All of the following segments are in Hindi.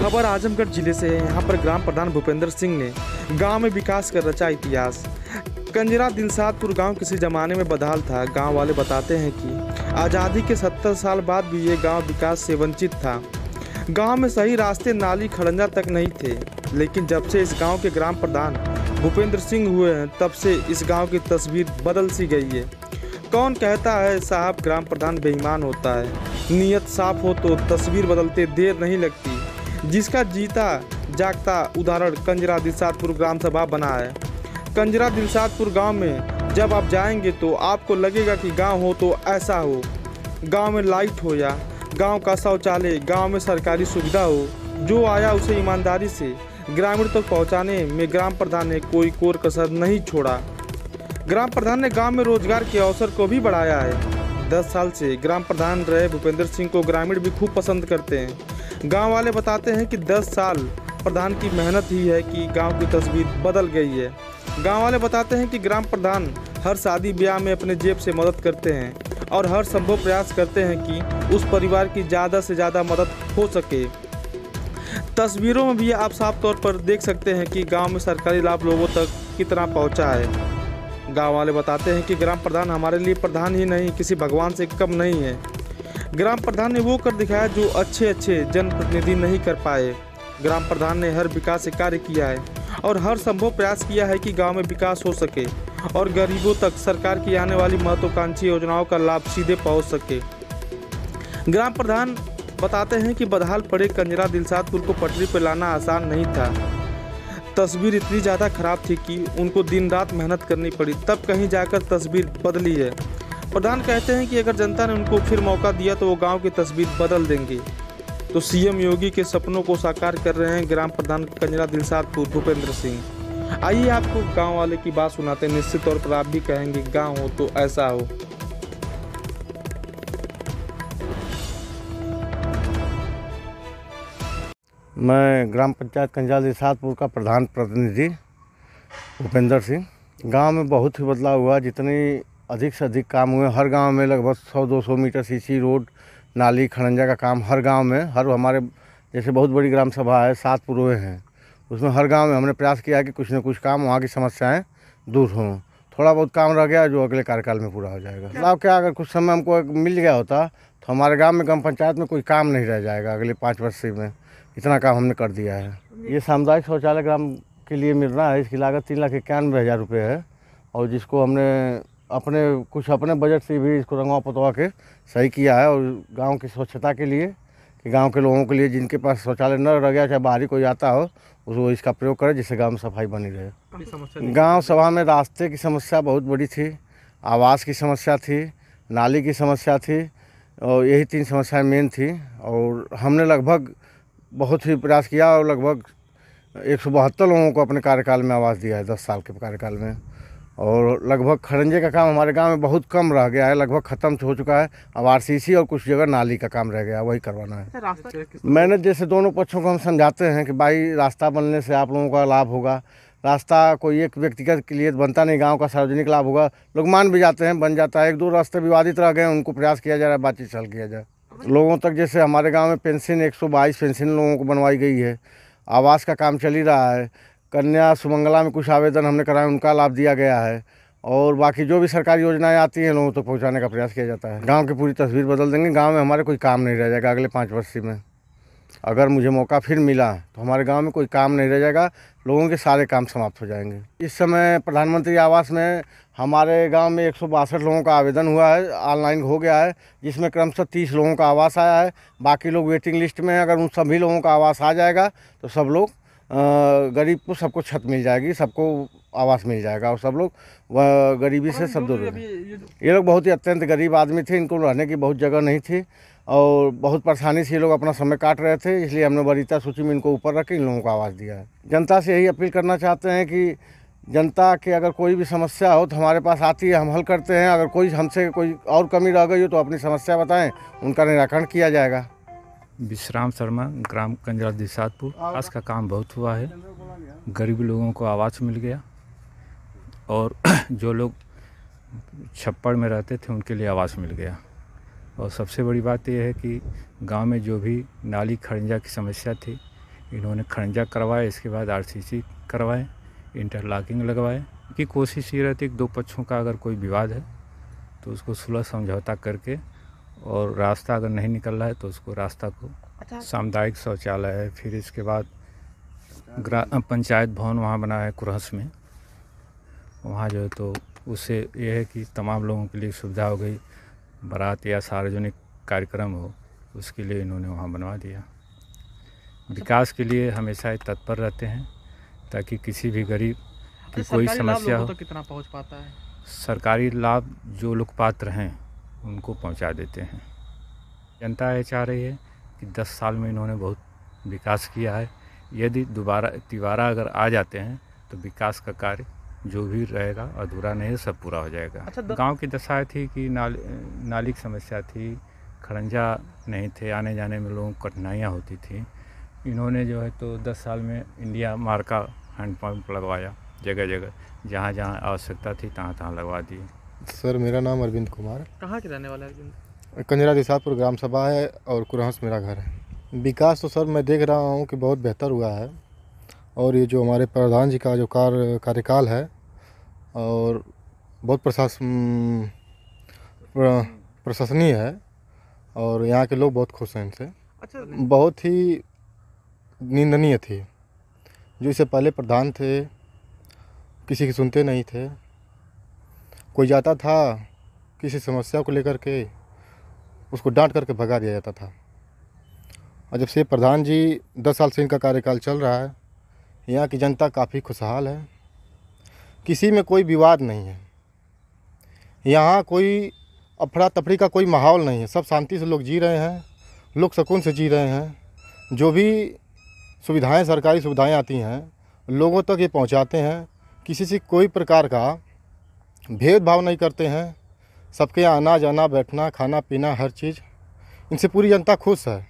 खबर आजमगढ़ जिले से है। यहाँ पर ग्राम प्रधान भूपेंद्र सिंह ने गांव में विकास कर रचा इतिहास। कंजरा दिलसादपुर गांव किसी जमाने में बदहाल था। गांव वाले बताते हैं कि आज़ादी के 70 साल बाद भी ये गांव विकास से वंचित था। गांव में सही रास्ते, नाली, खड़ंजा तक नहीं थे। लेकिन जब से इस गांव के ग्राम प्रधान भूपेंद्र सिंह हुए हैं, तब से इस गाँव की तस्वीर बदल सी गई है। कौन कहता है साहब ग्राम प्रधान बेईमान होता है? नीयत साफ हो तो तस्वीर बदलते देर नहीं लगती। जिसका जीता जागता उदाहरण कंजरा दिलसादपुर ग्राम सभा बना है। कंजरा दिलसादपुर गांव में जब आप जाएंगे तो आपको लगेगा कि गांव हो तो ऐसा हो। गांव में लाइट हो या गांव का शौचालय, गांव में सरकारी सुविधा हो। जो आया उसे ईमानदारी से ग्रामीण तक पहुंचाने में ग्राम प्रधान ने कोई कोर कसर नहीं छोड़ा। ग्राम प्रधान ने गांव में रोजगार के अवसर को भी बढ़ाया है। 10 साल से ग्राम प्रधान रहे भूपेंद्र सिंह को ग्रामीण भी खूब पसंद करते हैं। गांव वाले बताते हैं कि 10 साल प्रधान की मेहनत ही है कि गांव की तस्वीर बदल गई है। गांव वाले बताते हैं कि ग्राम प्रधान हर शादी ब्याह में अपने जेब से मदद करते हैं और हर संभव प्रयास करते हैं कि उस परिवार की ज़्यादा से ज़्यादा मदद हो सके। तस्वीरों में भी आप साफ तौर पर देख सकते हैं कि गांव में सरकारी लाभ लोगों तक कितना पहुंचा है। गांव वाले बताते हैं कि ग्राम प्रधान हमारे लिए प्रधान ही नहीं, किसी भगवान से कम नहीं है। ग्राम प्रधान ने वो कर दिखाया जो अच्छे जनप्रतिनिधि नहीं कर पाए। ग्राम प्रधान ने हर विकास से कार्य किया है और हर संभव प्रयास किया है कि गांव में विकास हो सके और गरीबों तक सरकार की आने वाली महत्वाकांक्षी योजनाओं का लाभ सीधे पहुंच सके। ग्राम प्रधान बताते हैं कि बदहाल पड़े कंजरा दिलसादपुर को पटरी पर लाना आसान नहीं था। तस्वीर इतनी ज़्यादा खराब थी कि उनको दिन रात मेहनत करनी पड़ी, तब कहीं जाकर तस्वीर बदली है। प्रधान कहते हैं कि अगर जनता ने उनको फिर मौका दिया तो वो गांव की तस्वीर बदल देंगे। तो सीएम योगी के सपनों को साकार कर रहे हैं ग्राम प्रधान कंजरा दिलसादपुर भूपेंद्र सिंह। आइए आपको गांव वाले की बात सुनाते हैं। निश्चित तौर पर आप भी कहेंगे गांव हो तो ऐसा हो। मैं ग्राम पंचायत कंजरा दिलसादपुर का प्रधान प्रतिनिधि भूपेंद्र सिंह। गांव में बहुत ही बदलाव हुआ। जितनी अधिक से अधिक काम हुए, हर गांव में लगभग 100-200 मीटर सीसी रोड, नाली, खड़ंजा का काम हर गांव में, हर हमारे जैसे बहुत बड़ी ग्राम सभा है, 7 पुरों हैं, उसमें हर गांव में हमने प्रयास किया है कि कुछ न कुछ काम, वहाँ की समस्याएं दूर हों। थोड़ा बहुत काम रह गया जो अगले कार्यकाल में पूरा हो जाएगा। बदलाव क्या, अगर कुछ समय हमको मिल गया होता तो हमारे गाँव में ग्राम पंचायत में कोई काम नहीं रह जाएगा। अगले 5 वर्ष में इतना काम हमने कर दिया है। ये सामुदायिक शौचालय ग्राम के लिए मिल रहा है। इसकी लागत 3,91,000 रुपये है और जिसको हमने अपने बजट से भी इसको रंगवा पुतवा के सही किया है। और गांव की स्वच्छता के लिए, कि गांव के लोगों के लिए जिनके पास शौचालय न रह गया, चाहे बाहरी कोई आता हो, उसको इसका प्रयोग करे जिससे गांव में सफाई बनी रहे। गांव सभा में रास्ते की समस्या बहुत बड़ी थी, आवास की समस्या थी, नाली की समस्या थी और यही 3 समस्याएँ मेन थी। और हमने लगभग बहुत ही प्रयास किया और लगभग 172 लोगों को अपने कार्यकाल में आवास दिया है 10 साल के कार्यकाल में। और लगभग खड़ंजे का काम हमारे गांव में बहुत कम रह गया है, लगभग ख़त्म हो चुका है। अब आरसीसी और कुछ जगह नाली का काम रह गया, वही करवाना है। मैंने जैसे दोनों पक्षों को हम समझाते हैं कि भाई रास्ता बनने से आप लोगों का लाभ होगा। रास्ता कोई एक व्यक्तिगत के लिए बनता नहीं, गाँव का सार्वजनिक लाभ होगा। लोग मान भी जाते हैं, बन जाता है। 1-2 रास्ते विवादित रह गए, उनको प्रयास किया जा रहा है, बातचीत हल किया जाए। लोगों तक जैसे हमारे गांव में पेंशन 122 पेंशन लोगों को बनवाई गई है। आवास का काम चल ही रहा है। कन्या सुमंगला में कुछ आवेदन हमने कराए, उनका लाभ दिया गया है। और बाकी जो भी सरकारी योजनाएं आती हैं लोगों तक पहुंचाने का प्रयास किया जाता है। गांव की पूरी तस्वीर बदल देंगे। गांव में हमारे कोई काम नहीं रह जाएगा अगले 5 वर्ष में। अगर मुझे मौका फिर मिला तो हमारे गाँव में कोई काम नहीं रह जाएगा, लोगों के सारे काम समाप्त हो जाएंगे। इस समय प्रधानमंत्री आवास में हमारे गांव में 162 लोगों का आवेदन हुआ है, ऑनलाइन हो गया है, जिसमें क्रमशः 30 लोगों का आवास आया है। बाकी लोग वेटिंग लिस्ट में हैं। अगर उन सभी लोगों का आवास आ जाएगा तो सब लोग गरीब को सबको छत मिल जाएगी, सबको आवास मिल जाएगा और सब लोग गरीबी से सब दूर। ये लोग बहुत ही अत्यंत गरीब आदमी थे, इनको रहने की बहुत जगह नहीं थी और बहुत परेशानी से ये लोग अपना समय काट रहे थे। इसलिए हमने वरीयता सूची में इनको ऊपर रख के इन लोगों को आवास दिया है। जनता से यही अपील करना चाहते हैं कि जनता के अगर कोई भी समस्या हो तो हमारे पास आती है, हम हल करते हैं। अगर कोई हमसे कोई और कमी रह गई हो तो अपनी समस्या बताएं, उनका निराकरण किया जाएगा। विश्राम शर्मा, ग्राम कंजरा दिलसादपुर। आवास का काम बहुत हुआ है, गरीब लोगों को आवास मिल गया और जो लोग छप्पड़ में रहते थे उनके लिए आवास मिल गया। और सबसे बड़ी बात यह है कि गांव में जो भी नाली खड़ंजा की समस्या थी, इन्होंने खंजा करवाए, इसके बाद आरसीसी करवाए, इंटरलॉकिंग लगवाए। कि कोशिश ये रहती है कि दो पक्षों का अगर कोई विवाद है तो उसको सुलह समझौता करके, और रास्ता अगर नहीं निकल रहा है तो उसको रास्ता को सामुदायिक शौचालय है, फिर इसके बाद पंचायत भवन वहाँ बना है कुरहस में, वहाँ जो है तो उससे ये है कि तमाम लोगों के लिए सुविधा हो गई। बारात या सार्वजनिक कार्यक्रम हो उसके लिए इन्होंने वहाँ बनवा दिया। विकास के लिए हमेशा ये तत्पर रहते हैं ताकि किसी भी गरीब की कोई समस्या हो। तो कितना पहुंच पाता है? सरकारी लाभ जो लोग पात्र हैं उनको पहुंचा देते हैं। जनता ये चाह रही है कि 10 साल में इन्होंने बहुत विकास किया है। यदि तिवारा अगर आ जाते हैं तो विकास का कार्य जो भी रहेगा अधूरा नहीं, सब पूरा हो जाएगा। गांव की दशा थी कि नाली की समस्या थी, खड़ंजा नहीं थे, आने जाने में लोगों को कठिनाइयाँ होती थी। इन्होंने जो है तो 10 साल में इंडिया मार्क का हैंडपम्प लगवाया, जगह जगह जहाँ जहाँ आवश्यकता थी तहाँ लगवा दिए। सर मेरा नाम अरविंद कुमार। कहाँ के रहने वाले हैं अरविंद? कंजरा देसातपुर ग्राम सभा है और कुरहस मेरा घर है। विकास तो सर मैं देख रहा हूँ कि बहुत बेहतर हुआ है, और ये जो हमारे प्रधान जी का जो कार्यकाल है और बहुत प्रशंसनीय है, और यहाँ के लोग बहुत खुश हैं इनसे। अच्छा, बहुत ही निंदनीय थी जो इससे पहले प्रधान थे, किसी की सुनते नहीं थे। कोई जाता था किसी समस्या को लेकर के उसको डांट करके भगा दिया जाता था। और जब से प्रधान जी 10 साल से इनका कार्यकाल चल रहा है, यहाँ की जनता काफ़ी खुशहाल है, किसी में कोई विवाद नहीं है, यहाँ कोई अफरा तफरी का कोई माहौल नहीं है, सब शांति से लोग जी रहे हैं, लोग सुकून से जी रहे हैं। जो भी सुविधाएं सरकारी सुविधाएं आती हैं लोगों तक ये पहुंचाते हैं, किसी से कोई प्रकार का भेदभाव नहीं करते हैं। सबके यहाँ आना जाना बैठना खाना पीना हर चीज़, इनसे पूरी जनता खुश है।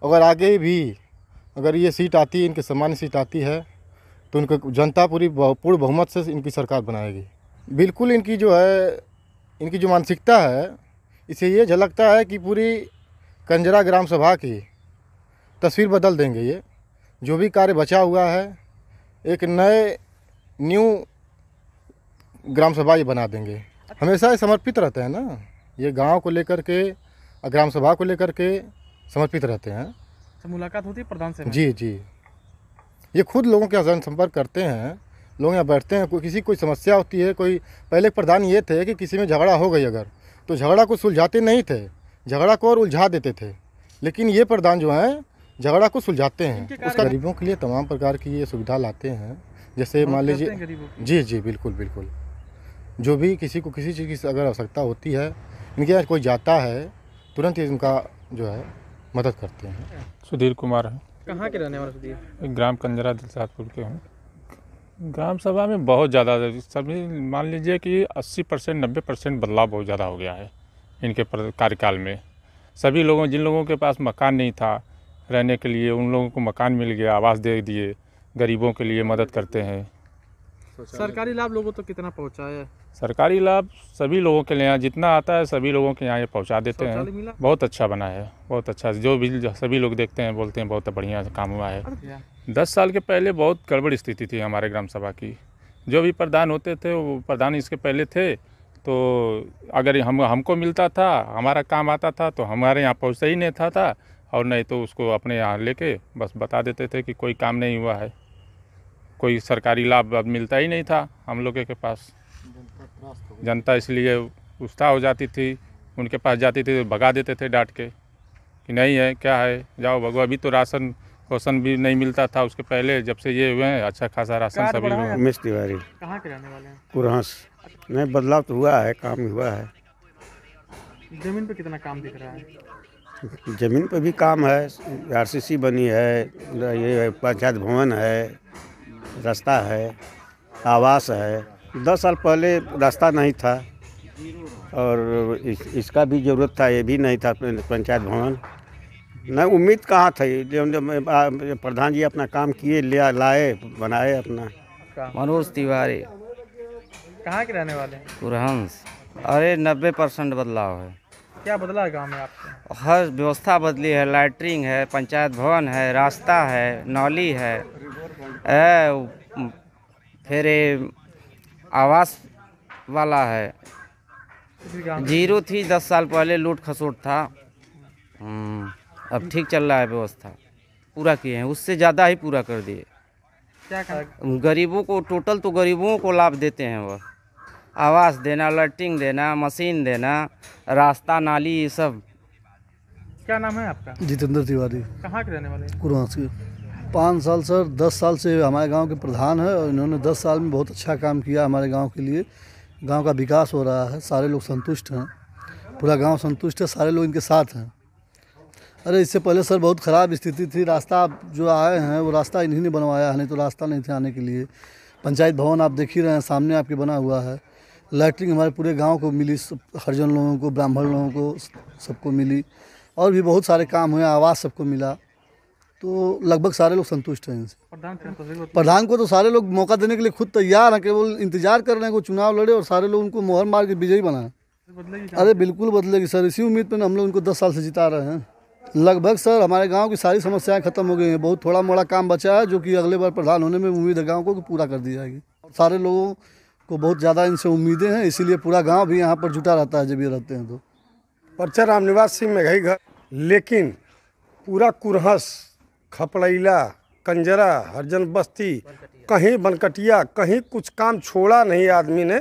अगर आगे भी अगर ये सीट आती है, इनके सामान्य सीट आती है, तो उनको जनता पूर्ण बहुमत से इनकी सरकार बनाएगी। बिल्कुल इनकी जो है, इनकी जो मानसिकता है, इसे ये झलकता है कि पूरी कंजरा ग्राम सभा की तस्वीर बदल देंगे। ये जो भी कार्य बचा हुआ है, एक न्यू ग्राम सभा ये बना देंगे। हमेशा ये समर्पित रहते हैं ना, ये गांव को लेकर के, ग्राम सभा को लेकर के समर्पित रहते हैं। तो मुलाकात होती है प्रधान से? जी जी, ये खुद लोगों के संपर्क करते हैं, लोग यहाँ बैठते हैं। कोई समस्या होती है, कोई पहले प्रधान ये थे कि किसी में झगड़ा हो गई अगर, तो झगड़ा को सुलझाते नहीं थे, झगड़ा को और उलझा देते थे। लेकिन ये प्रधान जो हैं झगड़ा को सुलझाते हैं। उसका गरीबों के लिए तमाम प्रकार की ये सुविधा लाते हैं। जैसे मान लीजिए, जी जी बिल्कुल बिल्कुल, जो भी किसी को किसी चीज़ की अगर आवश्यकता होती है, इनके यहाँ कोई जाता है तुरंत ही उनका जो है मदद करते हैं। सुधीर कुमार है। कहाँ के रहने वाले सुधीर? ग्राम कंजरा दिलसादपुर के हूँ। ग्राम सभा में बहुत ज़्यादा सभी मान लीजिए कि 80% 90% बदलाव बहुत ज़्यादा हो गया है इनके कार्यकाल में। सभी लोगों, जिन लोगों के पास मकान नहीं था रहने के लिए, उन लोगों को मकान मिल गया, आवास दे दिए, गरीबों के लिए मदद करते हैं। सरकारी लाभ लोगों तो कितना पहुँचा है? सरकारी लाभ सभी लोगों के लिए जितना आता है सभी लोगों के यहाँ ये पहुँचा देते हैं। बहुत अच्छा बना है, बहुत अच्छा। जो भी सभी लोग देखते हैं बोलते हैं बहुत बढ़िया काम हुआ है। 10 साल के पहले बहुत गड़बड़ स्थिति थी हमारे ग्राम सभा की। जो भी प्रधान होते थे, वो प्रधान इसके पहले थे, तो अगर हमको मिलता था, हमारा काम आता था, तो हमारे यहाँ पहुँचता ही नहीं था, और नहीं तो उसको अपने यहाँ लेके बस बता देते थे कि कोई काम नहीं हुआ है। कोई सरकारी लाभ अब मिलता ही नहीं था हम लोगों के पास। जनता इसलिए गुस्सा हो जाती थी, उनके पास जाती थी तो भगा देते थे डांट के कि नहीं है, क्या है, जाओ भगो। अभी तो राशन भी नहीं मिलता था उसके पहले, जब से ये हुए हैं अच्छा खासा राशन सभी लोग। रमेश तिवारी। कहाँ के रहने वाले हैं? कुरहस। नहीं, बदलाव तो हुआ है, काम हुआ है। जमीन पे कितना काम दिख रहा है? जमीन पे भी काम है, आरसीसी बनी है, ये पंचायत भवन है, रास्ता है, आवास है। 10 साल पहले रास्ता नहीं था, और इसका भी ज़रूरत था, ये भी नहीं था पंचायत भवन। नहीं, उम्मीद कहाँ थी, जब प्रधान जी अपना काम किए, लाए, बनाए अपना। मनोज तिवारी। कहाँ के रहने वाले हैं? कुरहस। अरे 90% बदलाव है। क्या बदला है गांव में आपके? हर व्यवस्था बदली है, लैट्रिन है, पंचायत भवन है, रास्ता है, नौली है, फिर आवास वाला है। जीरो थी 10 साल पहले, लूट खसोट था। अब ठीक चल रहा है, व्यवस्था पूरा किए हैं, उससे ज़्यादा ही पूरा कर दिए। क्या गरीबों को, टोटल तो गरीबों को लाभ देते हैं वह। आवास देना, लैट्रिन देना, मशीन देना, रास्ता, नाली, ये सब। क्या नाम है आपका? जितेंद्र तिवारी, कहाँ के रहने वाले हैं? कुरहास के। 5 साल सर, 10 साल से हमारे गांव के प्रधान है और इन्होंने 10 साल में बहुत अच्छा काम किया हमारे गांव के लिए। गांव का विकास हो रहा है, सारे लोग संतुष्ट हैं, पूरा गांव संतुष्ट है, सारे लोग इनके साथ हैं। अरे इससे पहले सर बहुत ख़राब स्थिति थी, रास्ता जो आए हैं वो रास्ता इन्हीं ने बनवाया है, नहीं तो रास्ता नहीं थे आने के लिए। पंचायत भवन आप देख ही रहे हैं, सामने आपके बना हुआ है। लैट्रिन हमारे पूरे गांव को मिली, हरिजन लोगों को, ब्राह्मण लोगों को, सबको मिली। और भी बहुत सारे काम हुए, आवास सबको मिला, तो लगभग सारे लोग संतुष्ट हैं इनसे। प्रधान को तो सारे लोग मौका देने के लिए खुद तैयार हैं, केवल इंतजार कर रहे हैं को चुनाव लड़े और सारे लोग उनको मोहर मार के विजयी बनाएं। अरे बिल्कुल बदलेगी सर, इसी उम्मीद पर हम लोग उनको 10 साल से जिता रहे हैं। लगभग सर हमारे गांव की सारी समस्याएं खत्म हो गई हैं, बहुत थोड़ा मोड़ा काम बचा है जो कि अगले बार प्रधान होने में उम्मीद है गाँव को पूरा कर दी जाएगी। सारे लोगों को बहुत ज़्यादा इनसे उम्मीदें हैं, इसीलिए पूरा गाँव भी यहाँ पर जुटा रहता है जब ये रहते हैं तो। पर्चा रामनिवास सिंह मेघई घर, लेकिन पूरा कुरहस, खपड़ैला, कंजरा, हरजन बस्ती, कहीं बनकटिया, कहीं कुछ काम छोड़ा नहीं आदमी ने।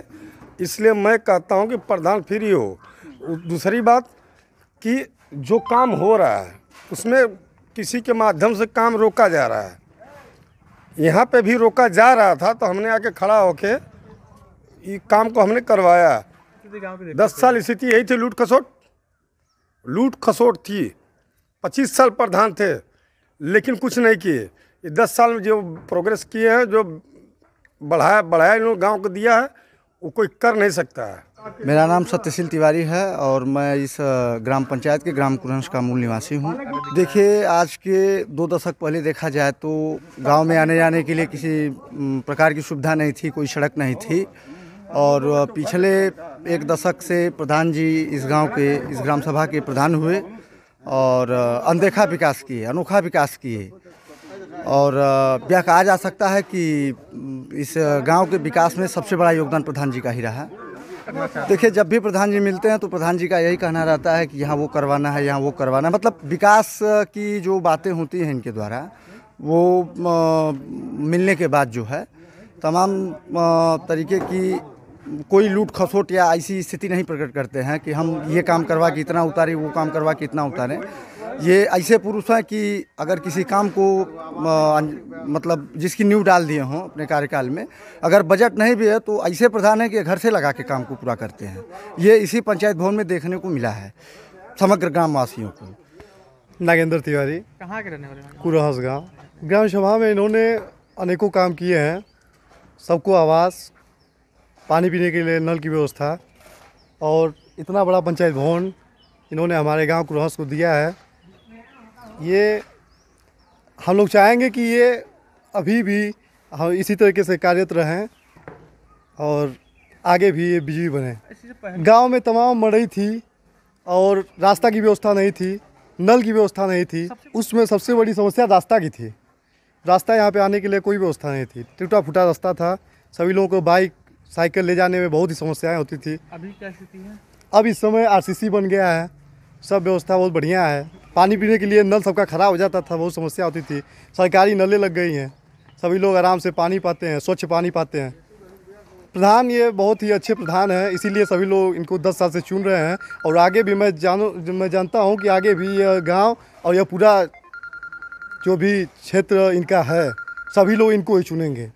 इसलिए मैं कहता हूं कि प्रधान फ्री हो। दूसरी बात कि जो काम हो रहा है उसमें किसी के माध्यम से काम रोका जा रहा है, यहाँ पे भी रोका जा रहा था, तो हमने आके खड़ा होके ये काम को हमने करवाया। 10 साल स्थिति यही थी, लूट खसोट थी। 25 साल प्रधान थे लेकिन कुछ नहीं किए। ये 10 साल में जो प्रोग्रेस किए हैं, जो बढ़ाया इन लोग गाँव को दिया है, वो कोई कर नहीं सकता है। मेरा नाम सत्यशील तिवारी है और मैं इस ग्राम पंचायत के ग्राम कुरहस का मूल निवासी हूँ। देखिए, आज के 2 दशक पहले देखा जाए तो गांव में आने जाने के लिए किसी प्रकार की सुविधा नहीं थी, कोई सड़क नहीं थी। और पिछले 1 दशक से प्रधान जी इस गांव के, इस ग्राम सभा के प्रधान हुए और अनदेखा विकास किए, अनोखा विकास किए। और यह कहा जा सकता है कि इस गांव के विकास में सबसे बड़ा योगदान प्रधान जी का ही रहा। देखिए, जब भी प्रधान जी मिलते हैं तो प्रधान जी का यही कहना रहता है कि यहाँ वो करवाना है, यहाँ वो करवाना है। मतलब विकास की जो बातें होती हैं इनके द्वारा, वो मिलने के बाद जो है तमाम तरीके की कोई लूट खसोट या ऐसी स्थिति नहीं प्रकट करते हैं कि हम ये काम करवा के इतना उतारें, वो काम करवा के इतना उतारें। ये ऐसे पुरुष हैं कि अगर किसी काम को मतलब जिसकी नींव डाल दिए हों अपने कार्यकाल में, अगर बजट नहीं भी है तो ऐसे प्रधान है कि घर से लगा के काम को पूरा करते हैं। ये इसी पंचायत भवन में देखने को मिला है समग्र ग्रामवासियों को। नागेंद्र तिवारी, कहाँ के रहने वाले हैं? कुरहस गाँव। ग्राम सभा में इन्होंने अनेकों काम किए हैं, सबको आवास, पानी पीने के लिए नल की व्यवस्था और इतना बड़ा पंचायत भवन इन्होंने हमारे गांव कुरहस को दिया है। ये हम लोग चाहेंगे कि ये अभी भी हम इसी तरीके से कार्यरत रहें और आगे भी ये बिजली बने। गांव में तमाम मड़ई थी और रास्ता की व्यवस्था नहीं थी, नल की व्यवस्था नहीं थी। उसमें सबसे बड़ी समस्या रास्ता की थी। रास्ता यहाँ पे आने के लिए कोई व्यवस्था नहीं थी, टूटा फूटा रास्ता था। सभी लोगों को बाइक साइकिल ले जाने में बहुत ही समस्याएं होती थी। अभी क्या स्थिति है? अब इस समय आरसीसी बन गया है, सब व्यवस्था बहुत बढ़िया है। पानी पीने के लिए नल सबका ख़राब हो जाता था, बहुत समस्या होती थी। सरकारी नलें लग गई हैं, सभी लोग आराम से पानी पाते हैं, स्वच्छ पानी पाते हैं। प्रधान ये बहुत ही अच्छे प्रधान हैं, इसीलिए सभी लोग इनको 10 साल से चुन रहे हैं। और आगे भी मैं जानता हूँ कि आगे भी यह गाँव और यह पूरा जो भी क्षेत्र इनका है, सभी लोग इनको ही चुनेंगे।